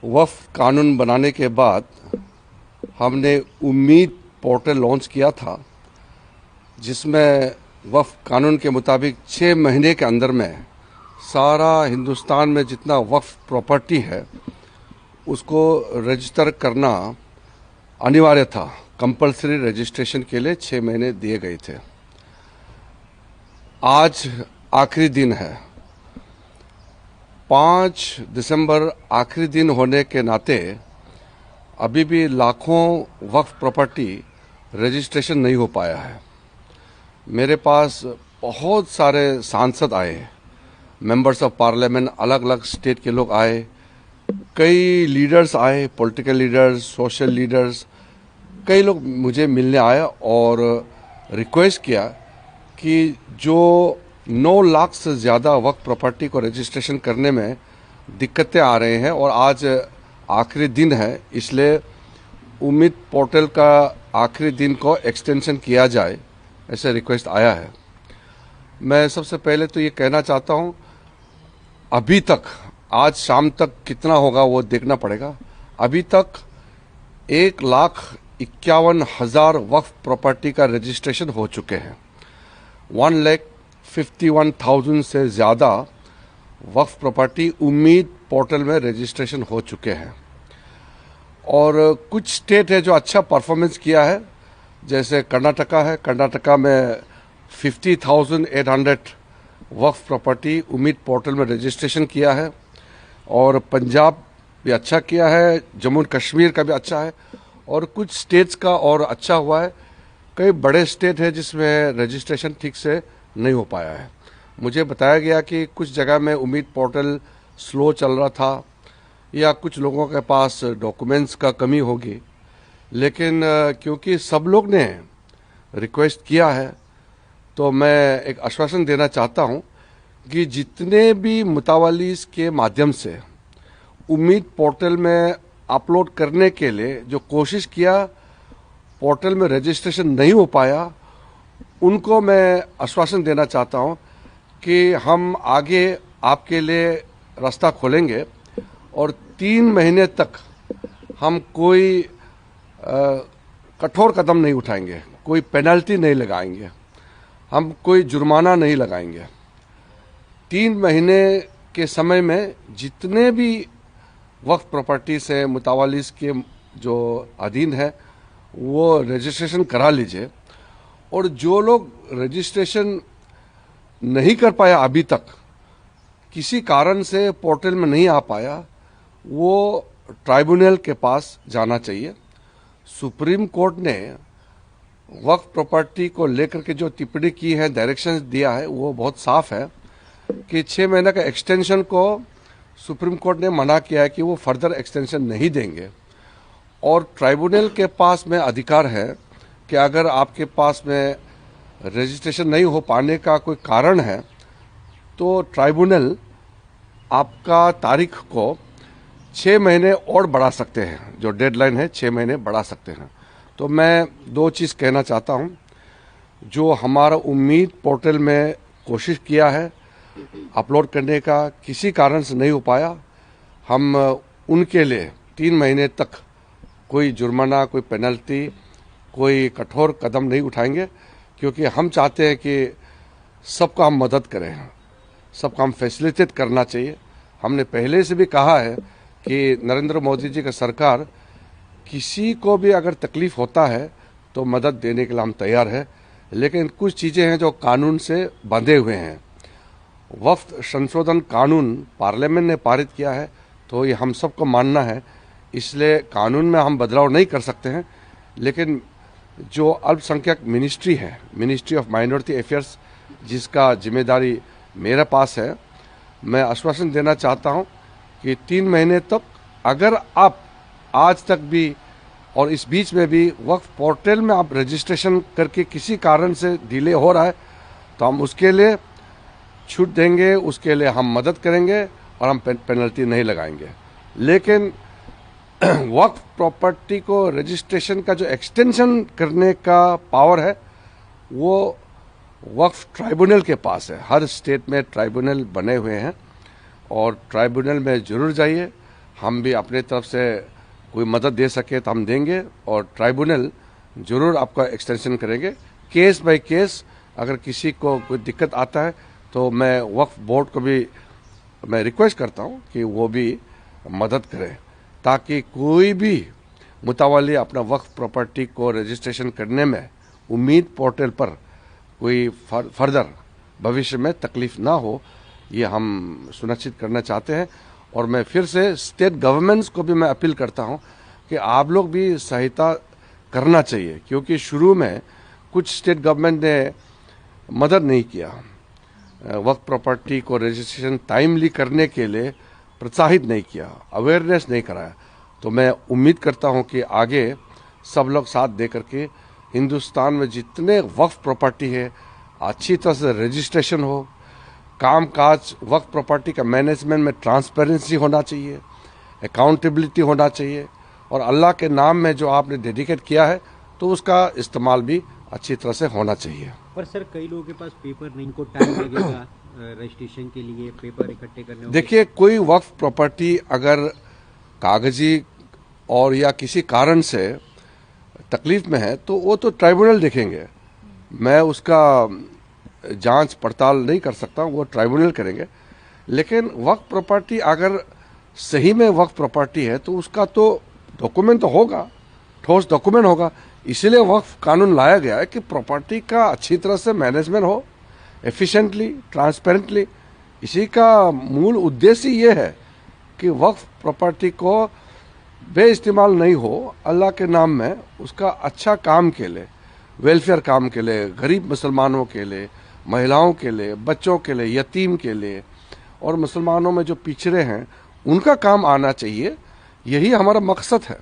वक्फ कानून बनाने के बाद हमने उम्मीद पोर्टल लॉन्च किया था, जिसमें वक्फ कानून के मुताबिक 6 महीने के अंदर में सारा हिंदुस्तान में जितना वक्फ प्रॉपर्टी है उसको रजिस्टर करना अनिवार्य था। कंपलसरी रजिस्ट्रेशन के लिए 6 महीने दिए गए थे। आज आखिरी दिन है, 5 दिसंबर आखिरी दिन होने के नाते अभी भी लाखों वक्फ प्रॉपर्टी रजिस्ट्रेशन नहीं हो पाया है। मेरे पास बहुत सारे सांसद आए, मेंबर्स ऑफ पार्लियामेंट, अलग अलग स्टेट के लोग आए, कई लीडर्स आए, पॉलिटिकल लीडर्स, सोशल लीडर्स, कई लोग मुझे मिलने आए और रिक्वेस्ट किया कि जो 9 लाख से ज़्यादा वक्फ प्रॉपर्टी को रजिस्ट्रेशन करने में दिक्कतें आ रहे हैं और आज आखिरी दिन है, इसलिए उम्मीद पोर्टल का आखिरी दिन को एक्सटेंशन किया जाए, ऐसे रिक्वेस्ट आया है। मैं सबसे पहले तो ये कहना चाहता हूँ, अभी तक आज शाम तक कितना होगा वो देखना पड़ेगा। अभी तक 1,51,000 वक्फ प्रॉपर्टी का रजिस्ट्रेशन हो चुके हैं। 1,51,000 से ज़्यादा वक्फ प्रॉपर्टी उम्मीद पोर्टल में रजिस्ट्रेशन हो चुके हैं। और कुछ स्टेट है जो अच्छा परफॉर्मेंस किया है, जैसे कर्नाटका है। कर्नाटका में 50,800 वक्फ प्रॉपर्टी उम्मीद पोर्टल में रजिस्ट्रेशन किया है। और पंजाब भी अच्छा किया है, जम्मू कश्मीर का भी अच्छा है, और कुछ स्टेट्स का और अच्छा हुआ है। कई बड़े स्टेट है जिसमें रजिस्ट्रेशन ठीक से नहीं हो पाया है। मुझे बताया गया कि कुछ जगह में उम्मीद पोर्टल स्लो चल रहा था या कुछ लोगों के पास डॉक्यूमेंट्स का कमी होगी, लेकिन क्योंकि सब लोग ने रिक्वेस्ट किया है तो मैं एक आश्वासन देना चाहता हूं कि जितने भी मुतावलीस के माध्यम से उम्मीद पोर्टल में अपलोड करने के लिए जो कोशिश किया, पोर्टल में रजिस्ट्रेशन नहीं हो पाया, उनको मैं आश्वासन देना चाहता हूं कि हम आगे आपके लिए रास्ता खोलेंगे और 3 महीने तक हम कोई कठोर कदम नहीं उठाएंगे, कोई पेनल्टी नहीं लगाएंगे, हम कोई जुर्माना नहीं लगाएंगे। 3 महीने के समय में जितने भी वक्फ प्रॉपर्टी से मुतावलीस के जो अधीन है वो रजिस्ट्रेशन करा लीजिए। और जो लोग रजिस्ट्रेशन नहीं कर पाया, अभी तक किसी कारण से पोर्टल में नहीं आ पाया, वो ट्राइब्यूनल के पास जाना चाहिए। सुप्रीम कोर्ट ने वक्फ प्रॉपर्टी को लेकर के जो टिप्पणी की है, डायरेक्शंस दिया है, वो बहुत साफ है कि 6 महीने का एक्सटेंशन को सुप्रीम कोर्ट ने मना किया है कि वो फर्दर एक्सटेंशन नहीं देंगे। और ट्राइब्यूनल के पास में अधिकार है कि अगर आपके पास में रजिस्ट्रेशन नहीं हो पाने का कोई कारण है तो ट्राइब्यूनल आपका तारीख को 6 महीने और बढ़ा सकते हैं, जो डेडलाइन है 6 महीने बढ़ा सकते हैं। तो मैं 2 चीज़ कहना चाहता हूं, जो हमारा उम्मीद पोर्टल में कोशिश किया है अपलोड करने का, किसी कारण से नहीं हो पाया, हम उनके लिए 3 महीने तक कोई जुर्माना, कोई पेनल्टी, कोई कठोर कदम नहीं उठाएंगे, क्योंकि हम चाहते हैं कि सबको हम मदद करें, सबको हम फैसिलिटेट करना चाहिए। हमने पहले से भी कहा है कि नरेंद्र मोदी जी का सरकार किसी को भी अगर तकलीफ होता है तो मदद देने के लिए हम तैयार है, लेकिन कुछ चीज़ें हैं जो कानून से बंधे हुए हैं। वक्फ संशोधन कानून पार्लियामेंट ने पारित किया है तो ये हम सबको मानना है, इसलिए कानून में हम बदलाव नहीं कर सकते हैं। लेकिन जो अल्पसंख्यक मिनिस्ट्री है, मिनिस्ट्री ऑफ माइनॉरिटी अफेयर्स, जिसका जिम्मेदारी मेरे पास है, मैं आश्वासन देना चाहता हूं कि 3 महीने तक अगर आप आज तक भी और इस बीच में भी वक्फ पोर्टल में आप रजिस्ट्रेशन करके किसी कारण से डिले हो रहा है तो हम उसके लिए छूट देंगे, उसके लिए हम मदद करेंगे और हम पेनल्टी नहीं लगाएंगे। लेकिन वक्फ प्रॉपर्टी को रजिस्ट्रेशन का जो एक्सटेंशन करने का पावर है वो वक्फ ट्राइब्यूनल के पास है। हर स्टेट में ट्राइब्यूनल बने हुए हैं और ट्राइब्यूनल में जरूर जाइए, हम भी अपने तरफ से कोई मदद दे सके तो हम देंगे और ट्राइब्यूनल जरूर आपका एक्सटेंशन करेंगे। केस बाय केस अगर किसी को कोई दिक्कत आता है तो मैं वक्फ बोर्ड को भी मैं रिक्वेस्ट करता हूं कि वो भी मदद करें, ताकि कोई भी मुतावाली अपना वक्फ प्रॉपर्टी को रजिस्ट्रेशन करने में उम्मीद पोर्टल पर कोई फर्दर भविष्य में तकलीफ ना हो, ये हम सुनिश्चित करना चाहते हैं। और मैं फिर से स्टेट गवर्नमेंट्स को भी मैं अपील करता हूं कि आप लोग भी सहायता करना चाहिए, क्योंकि शुरू में कुछ स्टेट गवर्नमेंट ने मदद नहीं किया, वक्फ प्रॉपर्टी को रजिस्ट्रेशन टाइमली करने के लिए प्रोत्साहित नहीं किया, अवेयरनेस नहीं कराया। तो मैं उम्मीद करता हूं कि आगे सब लोग साथ दे करके हिंदुस्तान में जितने वक्फ प्रॉपर्टी है अच्छी तरह से रजिस्ट्रेशन हो, कामकाज वक्फ प्रॉपर्टी का मैनेजमेंट में ट्रांसपेरेंसी होना चाहिए, अकाउंटेबिलिटी होना चाहिए, और अल्लाह के नाम में जो आपने डेडिकेट किया है तो उसका इस्तेमाल भी अच्छी तरह से होना चाहिए। पर सर कई लोगों के पास पेपर नहीं, इनको टाइम लगेगा रजिस्ट्रेशन के लिए, पेपर इकट्ठे करने होंगे। देखिए, कोई वक्फ प्रॉपर्टी अगर कागजी और या किसी कारण से तकलीफ में है तो वो तो ट्राइब्यूनल देखेंगे, मैं उसका जांच पड़ताल नहीं कर सकता, वो ट्राइब्यूनल करेंगे। लेकिन वक्फ प्रॉपर्टी अगर सही में वक्फ प्रॉपर्टी है तो उसका तो डॉक्यूमेंट तो होगा, ठोस डॉक्यूमेंट होगा। इसीलिए वक्फ कानून लाया गया है कि प्रॉपर्टी का अच्छी तरह से मैनेजमेंट हो, एफिशिएंटली, ट्रांसपेरेंटली। इसी का मूल उद्देश्य ये है कि वक्फ प्रॉपर्टी को बेइस्तेमाल नहीं हो, अल्लाह के नाम में उसका अच्छा काम के लिए, वेलफेयर काम के लिए, गरीब मुसलमानों के लिए, महिलाओं के लिए, बच्चों के लिए, यतीम के लिए, और मुसलमानों में जो पिछड़े हैं उनका काम आना चाहिए। यही हमारा मकसद है।